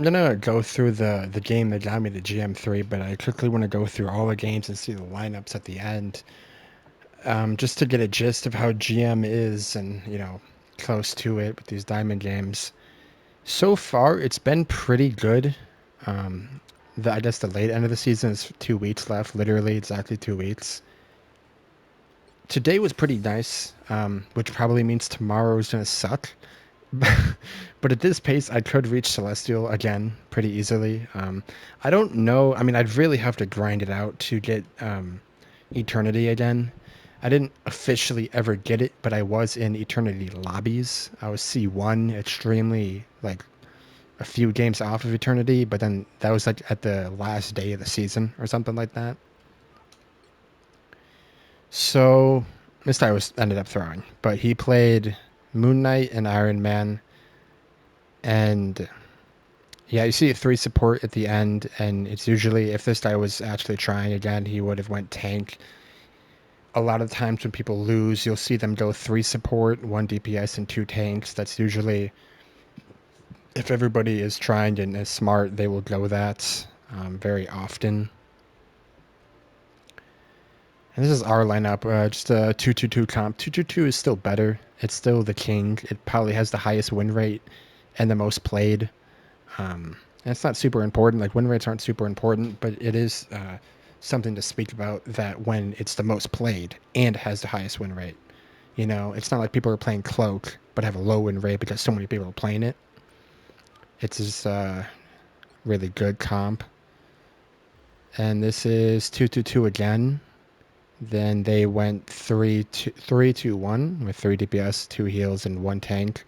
I'm gonna go through the game that got me to GM3, but I quickly want to go through all the games and see the lineups at the end, just to get a gist of how GM is and close to it with these diamond games. So far, it's been pretty good. Um, I guess the late end of the season is 2 weeks left, literally exactly 2 weeks. Today was pretty nice, which probably means tomorrow is gonna suck. But at this pace, I could reach Celestial again pretty easily. I don't know. I mean, I'd really have to grind it out to get Eternity again. I didn't officially ever get it, but I was in Eternity lobbies. I was C1, extremely, like, a few games off of Eternity, but then that was like at the last day of the season or something like that. So this guy was ended up throwing, but he played Moon Knight and Iron Man, and yeah, you see a three support at the end, and it's usually if this guy was actually trying again, he would have went tank. A lot of times when people lose, you'll see them go three support, one DPS, and two tanks. That's usually if everybody is trying and is smart, they will go that very often. And this is our lineup, just a 2-2-2 comp. 2-2-2 is still better. It's still the king. It probably has the highest win rate and the most played. And it's not super important. Like win rates aren't super important, but it is something to speak about that when it's the most played and has the highest win rate. It's not like people are playing Cloak but have a low win rate because so many people are playing it. It's just really good comp. And this is 2-2-2 again. Then they went 3-2-1 with 3 DPS, 2 heals, and 1 tank.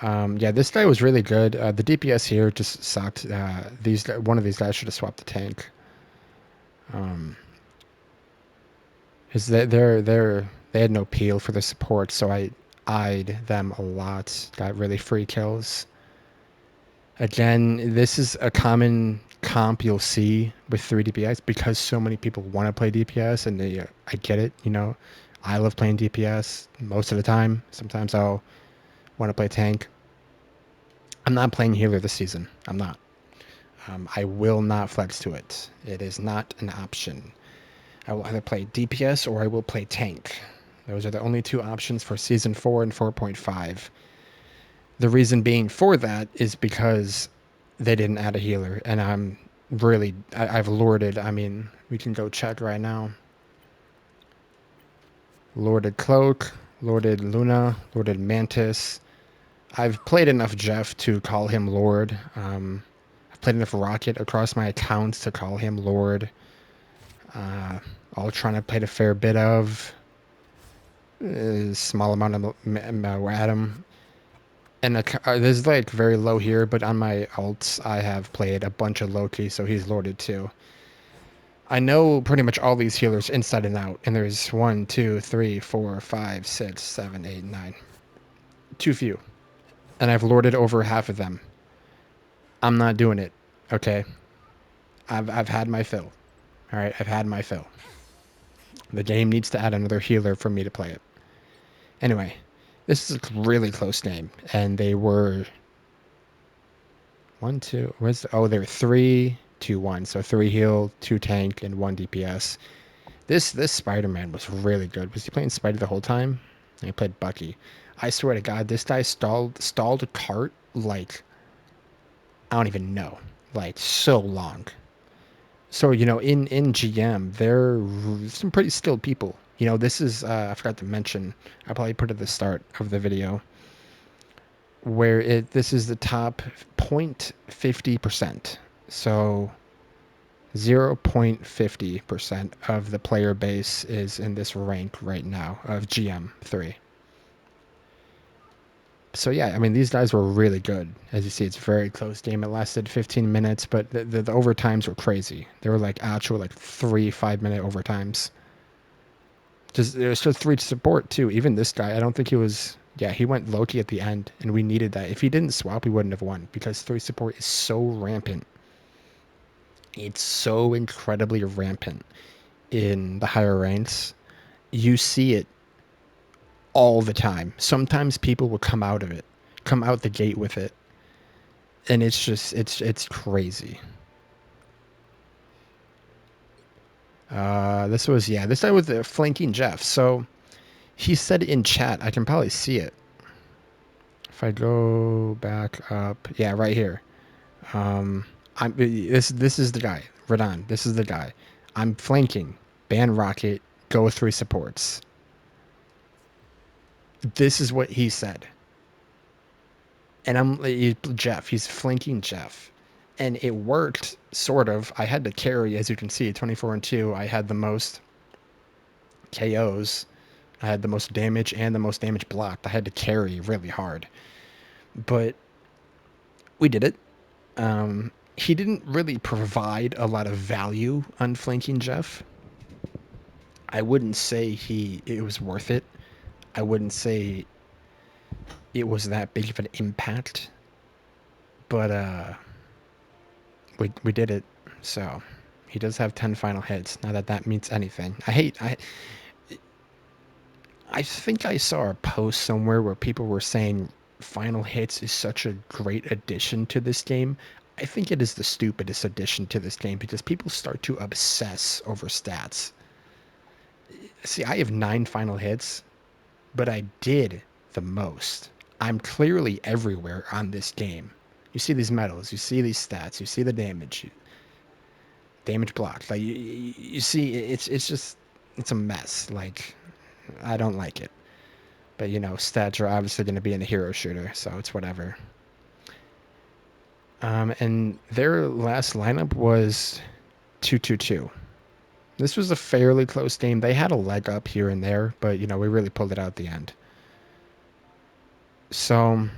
Yeah, this guy was really good. The DPS here just sucked. One of these guys should have swapped the tank. Is that they had no peel for the support, so I eyed them a lot. Got really free kills. Again, this is a common comp you'll see with 3 DPS because so many people want to play DPS, and I get it. I love playing DPS most of the time. Sometimes I'll want to play tank. I'm not playing healer this season. I'm not. I will not flex to it. It is not an option. I will either play DPS or I will play tank. Those are the only two options for Season 4 and 4.5. The reason being for that is because they didn't add a healer, and I've lorded. I mean, we can go check right now. Lorded Cloak, Lorded Luna, Lorded Mantis. I've played enough Jeff to call him Lord. I've played enough Rocket across my accounts to call him Lord. Ultron I've played a fair bit of. A small amount of Adam. And this is like very low here, but on my alts, I have played a bunch of Loki, so he's Lorded too. I know pretty much all these healers inside and out, and there's 1, 2, 3, 4, 5, 6, 7, 8, 9. Too few. And I've Lorded over half of them. I'm not doing it, okay? I've had my fill. Alright, I've had my fill. The game needs to add another healer for me to play it. Anyway, this is a really close game, and they were one, two. They were 3-2-1. So 3 heal, 2 tank, and 1 DPS. This Spider-Man was really good. Was he playing Spider the whole time? He played Bucky. I swear to God, this guy stalled a cart like I don't even know, like so long. So in GM, there are some pretty skilled people. This is I forgot to mention. I probably put it at the start of the video where this is the top 0.50%. So 0.50% of the player base is in this rank right now of GM3. So yeah, I mean these guys were really good. As you see, it's a very close game. It lasted 15 minutes, but the overtimes were crazy. They were like actual like 3 5-minute overtimes. It was just 3 support too. Even this guy, I don't think he was. Yeah, he went Loki at the end, and we needed that. If he didn't swap, we wouldn't have won because 3 support is so rampant. It's so incredibly rampant in the higher ranks. You see it all the time. Sometimes people will come out the gate with it, And it's just it's crazy. This guy was flanking Jeff. So he said in chat, I can probably see it. If I go back up, yeah, right here. This is the guy, Radon. This is the guy. I'm flanking. Ban Rocket. Go 3 supports. This is what he said. And Jeff. He's flanking Jeff, and it worked sort of. I had to carry, as you can see, 24-2. I had the most KOs. I had the most damage and the most damage blocked. I had to carry really hard, but we did it. He didn't really provide a lot of value on flanking Jeff. I wouldn't say it was worth it. I wouldn't say it was that big of an impact. But we did it. So he does have 10 final hits. Not that that means anything. I think I saw a post somewhere where people were saying final hits is such a great addition to this game. I think it is the stupidest addition to this game because people start to obsess over stats. See, I have 9 final hits, but I did the most. I'm clearly everywhere on this game. You see these medals, you see these stats, you see the damage blocked. Like you see, it's a mess. Like I don't like it. But you know, stats are obviously going to be in a hero shooter, so it's whatever. And their last lineup was 2-2-2. This was a fairly close game. They had a leg up here and there, but you know, we really pulled it out at the end. So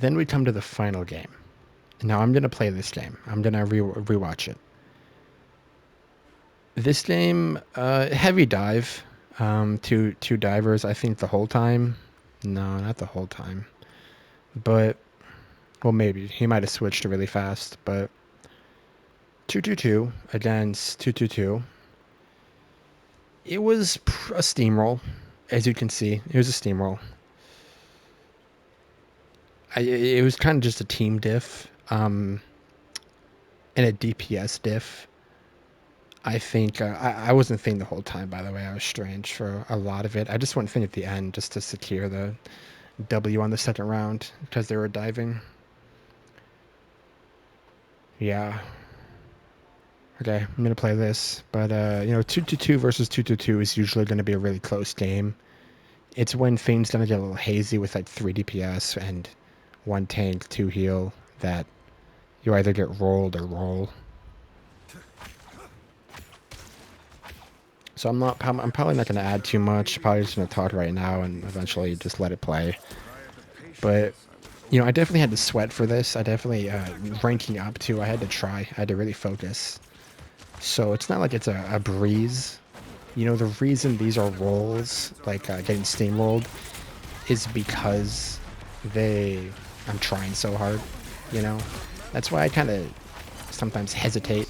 then we come to the final game. Now I'm going to play this game. I'm going to rewatch it. This game, heavy dive, two divers, I think the whole time. No, not the whole time. But, well, maybe. He might have switched really fast, but 2-2-2 against 2-2-2. It was a steamroll, as you can see. It was a steamroll. It was kind of just a team diff, and a DPS diff. I think I wasn't thinking the whole time, by the way. I was strange for a lot of it. I just went thing at the end just to secure the W on the second round because they were diving. Yeah. Okay, I'm going to play this. But, you know, 2-2-2 versus 2-2-2 is usually going to be a really close game. It's when things going to get a little hazy with like 3 DPS and 1 tank, 2 heal that you either get rolled or roll. So I'm probably not going to add too much. Probably just going to talk right now and eventually just let it play. But, you know, I definitely had to sweat for this. I definitely, ranking up too, I had to try. I had to really focus. So it's not like it's a breeze. You know, the reason these are rolls, like getting steamrolled, is because I'm trying so hard, you know? That's why I kind of sometimes hesitate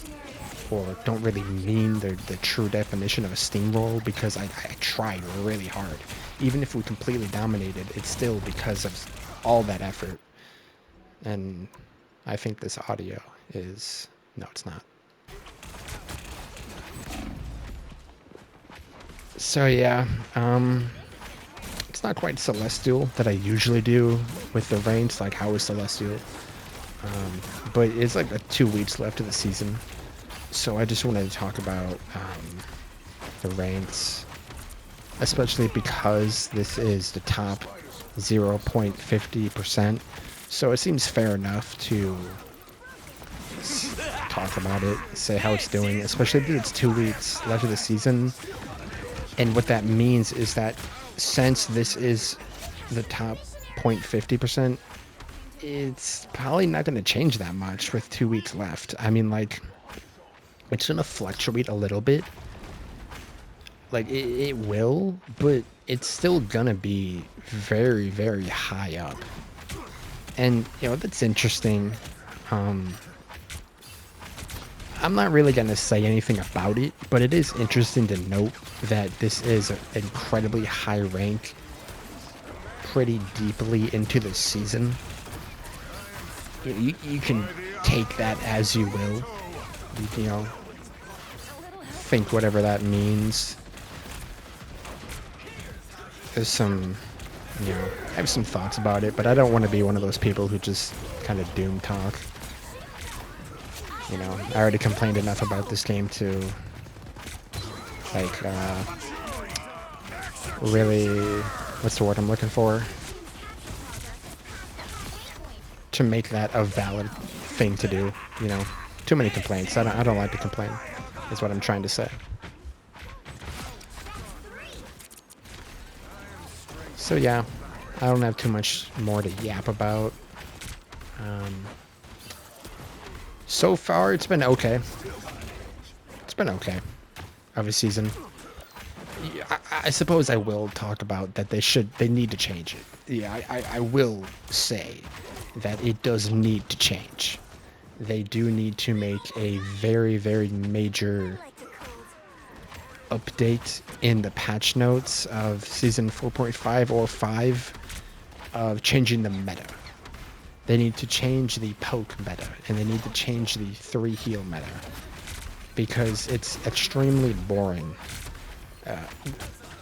or don't really mean the true definition of a steamroll, because I tried really hard. Even if we completely dominated, it's still because of all that effort. And I think this audio is... No, it's not. So yeah, it's not quite Celestial that I usually do with the ranks, like how is Celestial. But it's like 2 weeks left of the season. So I just wanted to talk about the ranks, especially because this is the top 0.50%. So it seems fair enough to talk about it, say how it's doing, especially if it's 2 weeks left of the season. And what that means is that since this is the top 0.50%, it's probably not going to change that much with 2 weeks left. I mean, like, it's going to fluctuate a little bit. Like, it will, but it's still going to be very, very high up. And, you know, that's interesting. I'm not really going to say anything about it, but it is interesting to note that this is an incredibly high rank pretty deeply into the season. You can take that as you will. You know, think whatever that means. There's some, I have some thoughts about it, but I don't want to be one of those people who just kind of doom talk. I already complained enough about this game to, like, really, what's the word I'm looking for? To make that a valid thing to do, Too many complaints. I don't like to complain, is what I'm trying to say. So yeah, I don't have too much more to yap about. So far, it's been okay. It's been okay of a season. I suppose I will talk about that they need to change it. Yeah, I will say that it does need to change. They do need to make a very, very major update in the patch notes of Season 4.5 or 5 of changing the meta. They need to change the poke meta, and they need to change the 3 heal meta, because it's extremely boring.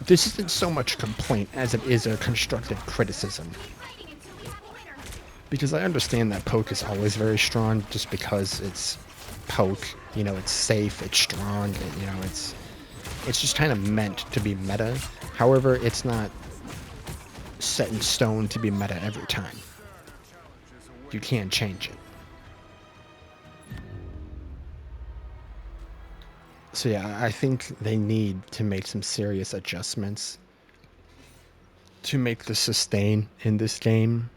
This isn't so much a complaint as it is a constructive criticism. Because I understand that poke is always very strong just because it's poke, it's safe, it's strong, and, it's just kind of meant to be meta. However, it's not set in stone to be meta every time. You can change it. So yeah, I think they need to make some serious adjustments to make the sustain in this game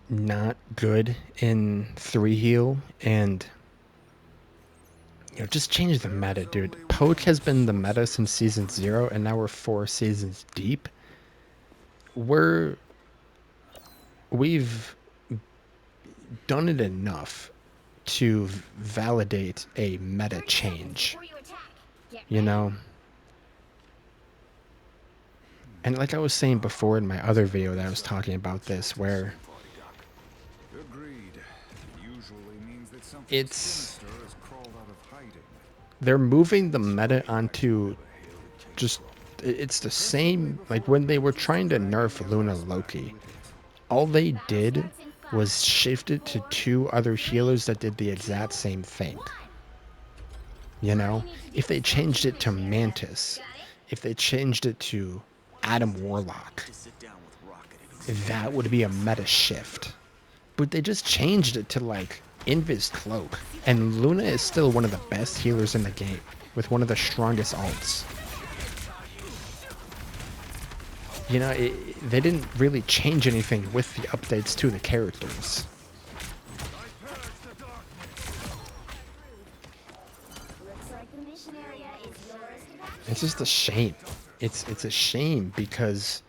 not good in 3 heal, and just change the meta, dude. Poke has been the meta since Season 0, and now we're 4 seasons deep. We've done it enough to validate a meta change, And like I was saying before in my other video that I was talking about this, where they're moving the meta onto it's the same, like when they were trying to nerf Luna Loki, all they did was shift it to 2 other healers that did the exact same thing. If they changed it to Mantis, if they changed it to Adam Warlock, that would be a meta shift. But they just changed it to, like, Invis Cloak, and Luna is still one of the best healers in the game, with one of the strongest ults. They didn't really change anything with the updates to the characters. It's just a shame. It's a shame because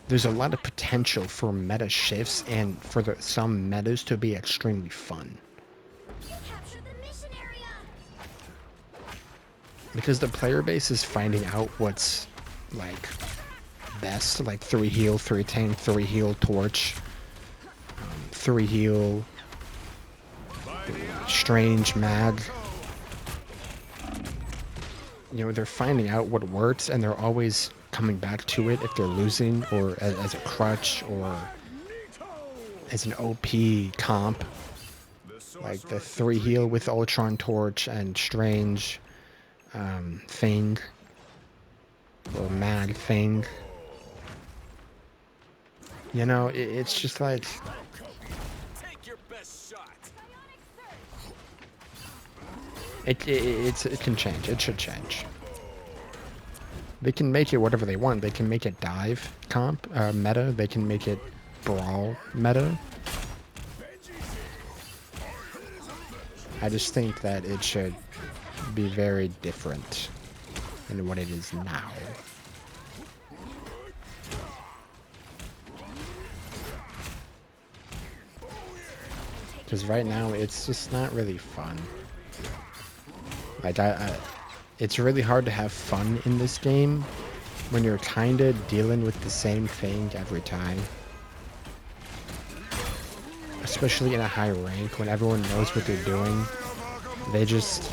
there's a lot of potential for meta shifts and for some metas to be extremely fun. Because the player base is finding out what's, like, best, like 3 heal, 3 tank, 3 heal torch, 3 heal, strange mag. They're finding out what works, and they're always coming back to it if they're losing, or as a crutch, or as an OP comp, like the 3 heal with Ultron Torch and Strange Thing, or Mag Thing. It's just like, it can change. It should change. They can make it whatever they want. They can make it dive comp meta. They can make it brawl meta. I just think that it should be very different than what it is now. Because right now it's just not really fun. Like it's really hard to have fun in this game when you're kind of dealing with the same thing every time. especially in a high rank, when everyone knows what they're doing, they just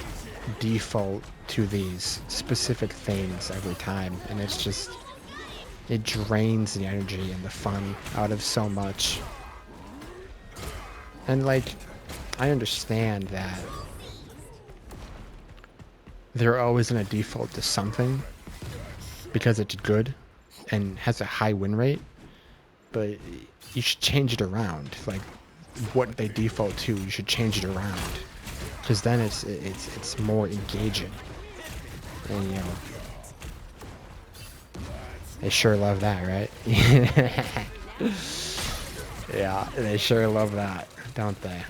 default to these specific things every time, and it drains the energy and the fun out of so much. And like, I understand that they're always going to default to something because it's good and has a high win rate, but you should change it around. Like, what they default to, you should change it around, because then it's more engaging. And you know, they sure love that, right? Yeah, they sure love that, don't they?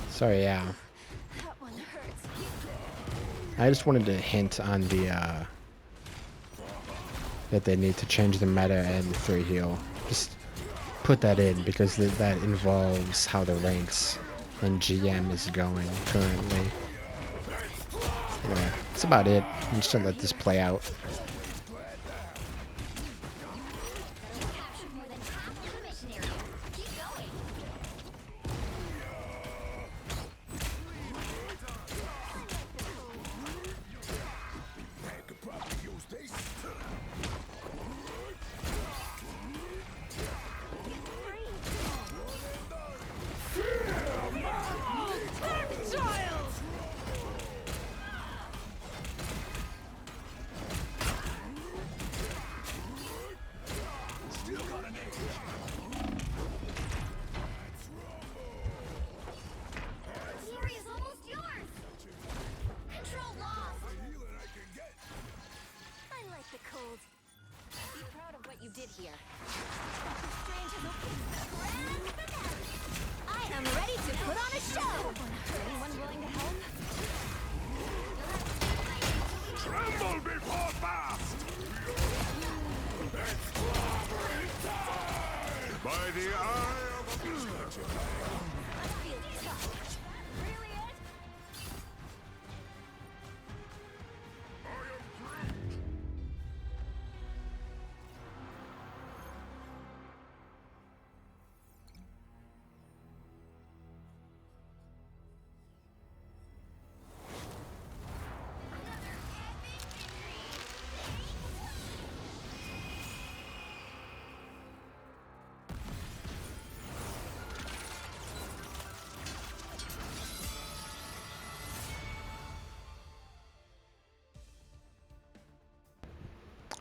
So yeah, I just wanted to hint on the that they need to change the meta and the free heal. Just put that in because that involves how the ranks and GM is going currently. Anyway, that's about it. I'm just gonna let this play out.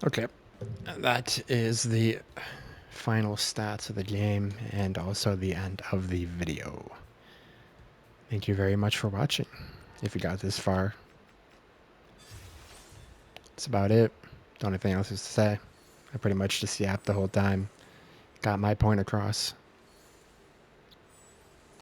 Okay, that is the final stats of the game and also the end of the video. Thank you very much for watching. If you got this far, that's about it. Don't have anything else to say. I pretty much just yapped the whole time. Got my point across.